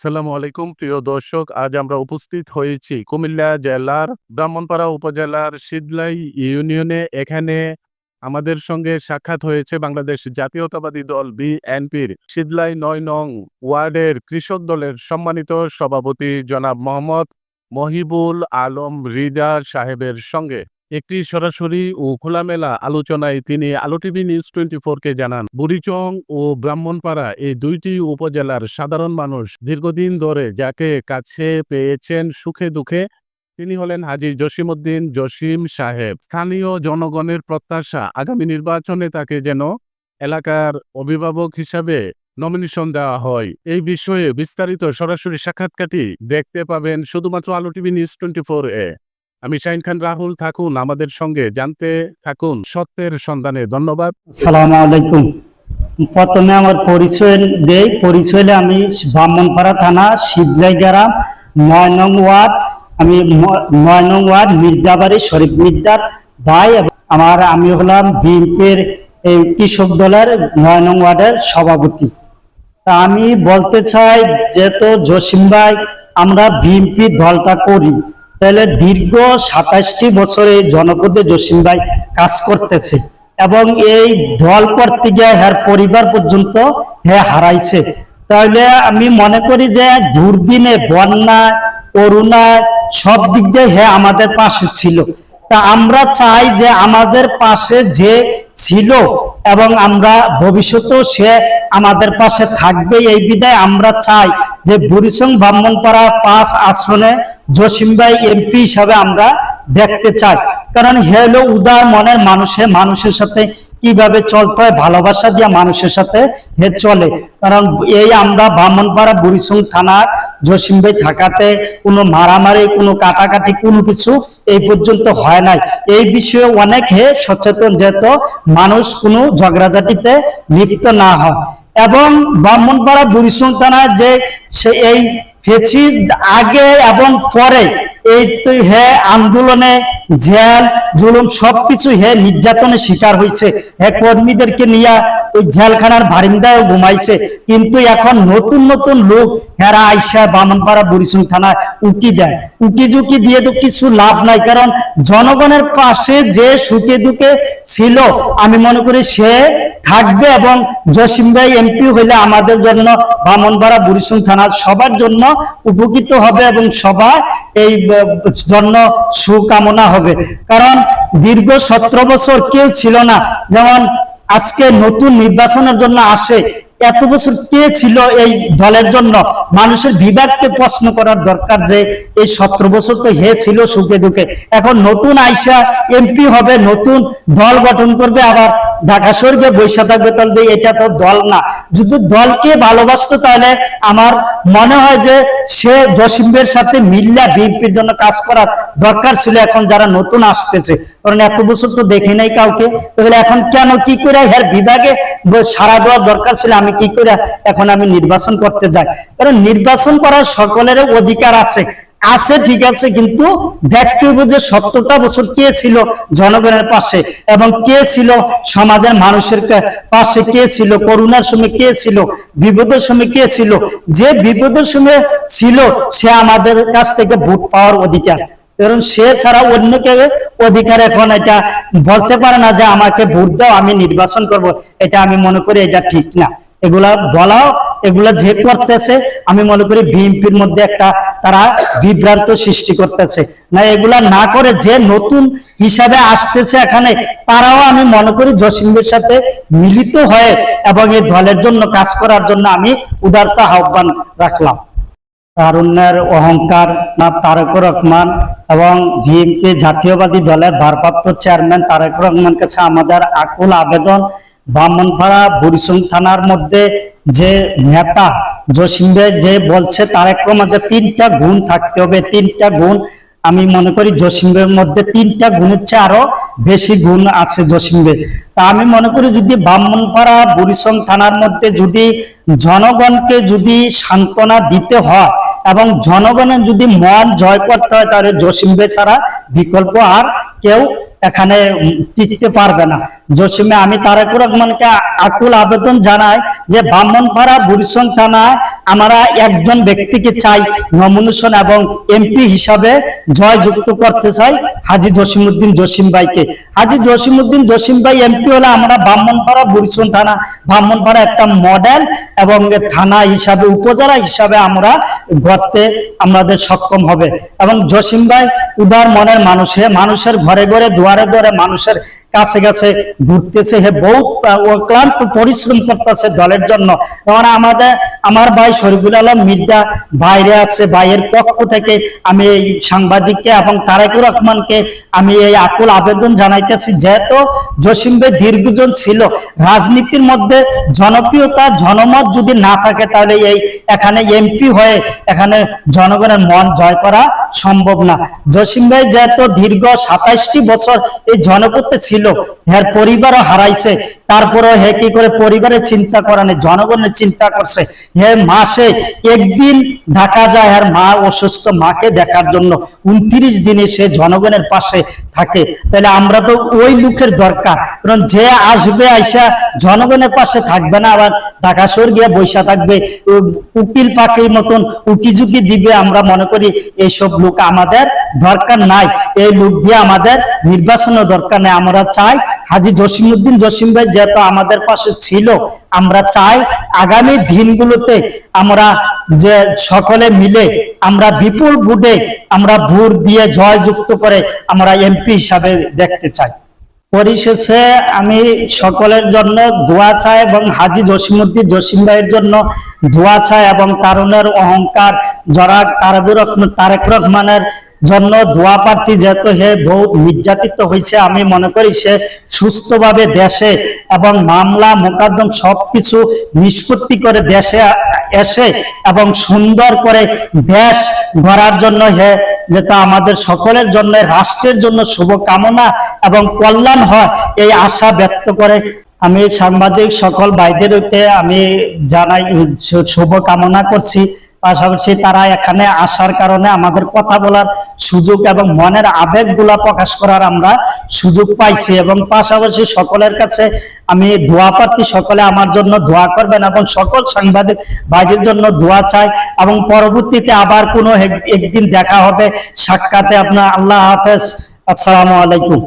আসসালামু আলাইকুম প্রিয় দর্শক, আজ আমরা উপস্থিত হয়েছি কুমিল্লা জেলার ব্রাহ্মণপাড়া উপজেলার সিদলাই ইউনিয়নে। এখানে আমাদের সঙ্গে সাক্ষাৎ হয়েছে বাংলাদেশ জাতীয়তাবাদী দল বিএনপির সিদলাই ৯ নং ওয়ার্ডের কৃষক দলের সম্মানিত সভাপতি জনাব মোহাম্মদ মহিবুল আলম রিজা সাহেবের সঙ্গে একটি সরাসরি ও খোলামেলা আলোচনায় তিনি আলো টিভি নিউজ 24-কে জানান, বুড়িচং ও ব্রাহ্মণপাড়া এই দুইটি উপজেলার সাধারণ মানুষ দীর্ঘদিন ধরে যাকে কাছে পেয়েছেন সুখে দুঃখে, তিনি হলেন হাজী জসিমউদ্দিন জসিম সাহেব। স্থানীয় জনগণের প্রত্যাশা আগামী নির্বাচনে তাকে যেন এলাকার অভিভাবক হিসাবে নমিনেশন দেওয়া হয়। এই বিষয়ে বিস্তারিত সরাসরি সাক্ষাৎকারটি দেখতে পাবেন শুধুমাত্র আলো টিভি নিউজ 24-এ। আমি শাহিন খান রাহুল, থাকুন আমাদের সঙ্গে, জানতে থাকুন সত্যের সন্ধানে। ধন্যবাদ। আসসালামু আলাইকুম। প্রথমে আমার পরিচয় আমি ব্রাহ্মণপাড়া থানা সিদলাই গ্রাম ৯ নং ওয়ার্ড। আমি ৯ নং ওয়ার্ড মির্জাবাড়ি শরীফ মির্জার ভাই। আমি হলাম বিএনপির এই কৃষক দলের ৯ নং ওয়ার্ডের সভাপতি। তা আমি বলতে চাই, যেহেতু জসিম ভাই আমরা বিএনপি দলটা করি, তাহলে দীর্ঘ ২৭টি বছরে জনপদে জসিম ভাই কাজ করতেছে এবং এই দল করতে গিয়ে হ্যার পরিবার পর্যন্ত হারাইছে। তাহলে আমি মনে করি যে দুর্দিনে, বন্যা, করোনা সব দিক দিয়ে আমাদের পাশে ছিল। তা আমরা চাই যে আমাদের পাশে যে ছিল এবং আমরা ভবিষ্যতেও সে আমাদের পাশে থাকবে। এই বিধায় আমরা চাই যে বুড়িচং ব্রাহ্মণপাড়া ৫ আসনে জসিম ভাই এমপি হিসাবে আমরা দেখতে চাই। কারণ হলো উদার মনের মানুষের সাথে কিভাবে চলতে হয়, ভালোবাসা দিয়ে মানুষের সাথে চলে। কারণ এই আমরা ব্রাহ্মণপাড়া বুড়িচং থানার জসিম ভাই থাকাতে কোনো মারামারি, কোনো কাটাকাটি, কোনো কিছু এই পর্যন্ত হয় নাই। এই বিষয়ে অনেক সচেতন, যেহেতু মানুষ কোনো ঝগড়াঝাটিতে লিপ্ত না হয়। এবং ব্রাহ্মণপাড়া বুড়িচং থানায় যে এই আগে এবং পরে এই তো আন্দোলনে জেল জুলুম সবকিছু নির্যাতনের শিকার হয়েছে। কর্মীদেরকে নিয়ে ওই জেলখানার বারিন্দায় ঘুমাইছে। কিন্তু এখন নতুন নতুন লোক হেরা আইসা ব্রাহ্মণপাড়া বুড়িচং থানায় উকি দেয়। উকি ঝুঁকি দিয়ে তো কিছু লাভ নাই। কারণ জনগণের পাশে যে সুখে দুঃখে ছিল, আমি মনে করি সে থাকবে। এবং জসিম ভাই এমপি হইলে আমাদের জন্য, ব্রাহ্মণপাড়া বুড়িচং থানার সবার জন্য উপকৃত হবে এবং সবার এই জন্য সুকামনা হবে। কারণ দীর্ঘ 17 বছর কেউ ছিল না, যেমন আজকে নতুন নির্বাচনের জন্য আসে। এত বছর কে ছিল এই দলের জন্য? মানুষের বিভাগকে প্রশ্ন করার দরকার যে এই 17 বছর তো ছিল সুখে দুঃখে। এখন নতুন আইসা এমপি হবে, নতুন দল গঠন করবে, আবার ঢাকা শহরে বৈশা থাকবে। তাহলে এটা তো দল না। যদি দলকে ভালোবাসতো তাহলে আমার মনে হয় যে সে জসিমের সাথে মিল্লা বিএনপির জন্য কাজ করার দরকার ছিল। এখন যারা নতুন আসতেছে, কারণ এত বছর তো দেখে নাই কাউকে, তাহলে এখন কেন কি করে হের বিভাগে সারা দেওয়ার দরকার ছিল? আমি কি করে এখন আমি নির্বাচন করতে যাই? কারণ নির্বাচন করার সকলের অধিকার আছে, ঠিক আছে, কিন্তু দেখতে হবে যে 17টা বছর কে ছিল জনগণের পাশে এবং কে ছিল সমাজের মানুষের পাশে, কে ছিল করোনার সময়, কে ছিল বিপদের সময়, কে ছিল। যে বিপদের সময় ছিল সে আমাদের কাছ থেকে ভোট পাওয়ার অধিকার। কারণ সে ছাড়া অন্য কেউ অধিকার এখন এটা বলতে পারে না যে আমাকে ভোট দাও, আমি নির্বাচন করব। এটা আমি মনে করি এটা ঠিক না। এগুলা বলাও, এগুলা যে করতেছে, আমি মনে করি বিএনপির মধ্যে একটা তারা বিভ্রান্ত সৃষ্টি করতেছে না। এগুলা না করে যে নতুন হিসাবে আসতেছে এখানে, তারাও আমি মনে করি জসিমের সাথে মিলিত হয়ে এবং এই দলের জন্য কাজ করার জন্য আমি উদারতা আহ্বান রাখলাম। তারুণ্যের অহংকার তারেকুর রহমান এবং বিএনপি জাতীয়বাদী দলের ভারপ্রাপ্ত চেয়ারম্যান তারেকুর রহমান কাছে আমাদের আকুল আবেদন, ব্রাহ্মণপাড়া বুড়িচং থানার মধ্যে যে নেতা জসিম ভাই যে বলছে তারেক রহমান যে 3টা গুণ থাকতে হবে, 3টা গুণ, আমি মনে করি জসিম ভাইয়ের মধ্যে 3টা গুণের চেয়ে আরো বেশি গুণ আছে জসিম ভাই। তা আমি মনে করি যদি ব্রাহ্মণপাড়া বুড়িচং থানার মধ্যে যদি জনগণকে যদি সান্ত্বনা দিতে হয় এবং জনগণের যদি মন জয় করতে হয়, তাহলে জসিম ভাই ছাড়া বিকল্প আর কেউ এখানে টিকতে পারবে না। জসিমে আমি তারেকুর রহমানকে আকুল আবেদন জানাই যে ব্রাহ্মণপাড়া বুড়িচং থানায় আমরা একজন ব্যক্তিকে চাই নমিনেশন এবং এমপি হিসাবে জয়যুক্ত করতে চাই হাজী জসিমউদ্দিন জসিম ভাইকে। হাজী জসিমউদ্দিন জসিম ভাই এমপি হলে আমরা ব্রাহ্মণপাড়া বুড়িচং থানা, ব্রাহ্মণপাড়া একটা মডেল এবং থানা হিসাবে উপজেলা হিসাবে আমরা গড়তে আমাদের সক্ষম হবে। এবং জসিম ভাই উদার মনের মানুষের ঘরে ঘরে দুয়ারে দুয়ারে মানুষের কাছে কাছে ঘুরতেছে, হে বহুত অক্লান্ত পরিশ্রম করতেছে দলের জন্য। কারণ আমার ভাই শরীফুল আলম মির্জা বাইরে আছে, ভাইয়ের পক্ষ থেকে আমি এই সাংবাদিককে এবং তারেকুর রহমানকে আমি এই আকুল আবেদন জানাইতেছি, যেহেতু জসিম ভাই দীর্ঘজন ছিল রাজনীতির মধ্যে, জনপ্রিয়তা জনমত যদি না থাকে তাহলে এখানে এমপি হয়ে এখানে জনগণের মন জয় করা সম্ভব না। জসিম ভাই যেহেতু দীর্ঘ 27টি বছর এই জনপথে ছিল, এর পরিবারও হারাইছে, তারপরে হে কি করে পরিবারের চিন্তা করা নেই, জনগণের চিন্তা করছে। হে মাসে একদিন ঢাকা যায় আর মা অসুস্থ মাকে দেখার জন্য 29 দিনে সে জনগণের পাশে থাকে। তাহলে আমরা তো ওই লোকের দরকার, কারণ যে আসবে আইসা জনগণের পাশে থাকবে না, আবার ঢাকা শহর গিয়ে বৈশা থাকবে, উকিল পাখির মতন উকিঝুঁকি দিবে, আমরা মনে করি এইসব লোক আমাদের দরকার নাই। এই লোক দিয়ে আমাদের নির্বাচনের দরকার নেই। আমরা চাই হাজী জসিমউদ্দিন জসিম ভাই যেহেতু আমাদের পাশে ছিল, আমরা চাই আগামী দিনগুলোতে আমরা যে সকলে মিলে আমরা বিপুল ভোটে আমরা ভোট দিয়ে জয়যুক্ত করে আমরা এমপি হিসাবে দেখতে চাই। পরিশেষে আমি সকলের জন্য দোয়া চাই এবং হাজী জসিমউদ্দিন জসিম ভাইয়ের জন্য দোয়া চাই এবং কারণের অহংকার যারা তারেক রহমানের জন্য দোয়া প্রার্থী, যেহেতু হে বহুত নির্যাতিত হয়েছে, আমি মনে করি সে সুস্থভাবে দেশে এবং মামলা মোকদ্দম সবকিছু নিষ্পত্তি করে দেশে এসে এবং সুন্দর করে দেশ গড়ার জন্য হে যেটা আমাদের সকলের জন্য রাষ্ট্রের জন্য শুভকামনা এবং কল্যাণ হয় এই আশা ব্যক্ত করে আমি সাংবাদিক সকল ভাইদেরকে আমি জানাই শুভকামনা করছি। পাশাপাশি তারা এখানে আসার কারণে আমাদের কথা বলার সুযোগ এবং মনের আবেগগুলা প্রকাশ করার আমরা সুযোগ পাইছি। এবং পাশাপাশি সকলের কাছে আমি দোয়া প্রার্থী, সকলে আমার জন্য দোয়া করবেন এবং সকল সাংবাদিক ভাইদের জন্য দোয়া চাই এবং পরবর্তীতে আবার কোনো একদিন দেখা হবে সাক্ষাতে। আপনার আল্লাহ হাফেজ, আসসালামু আলাইকুম।